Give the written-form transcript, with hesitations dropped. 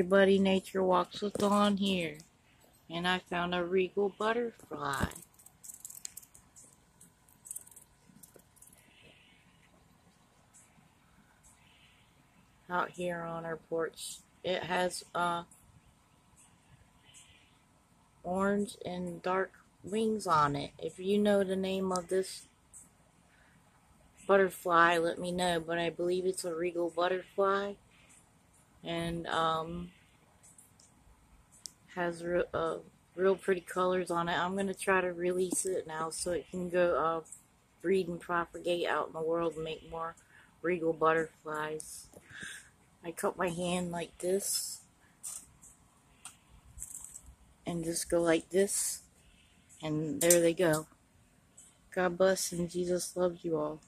everybody, Nature Walks with Dawn here, and I found a regal butterfly. Out here on our porch. It has orange and dark wings on it. If you know the name of this butterfly, let me know, but I believe it's a regal butterfly, and has real pretty colors on it. I'm gonna try to release it now so it can go breed and propagate out in the world and make more regal butterflies. I cut my hand like this and just go like this, and there they go. God bless and Jesus loves you all.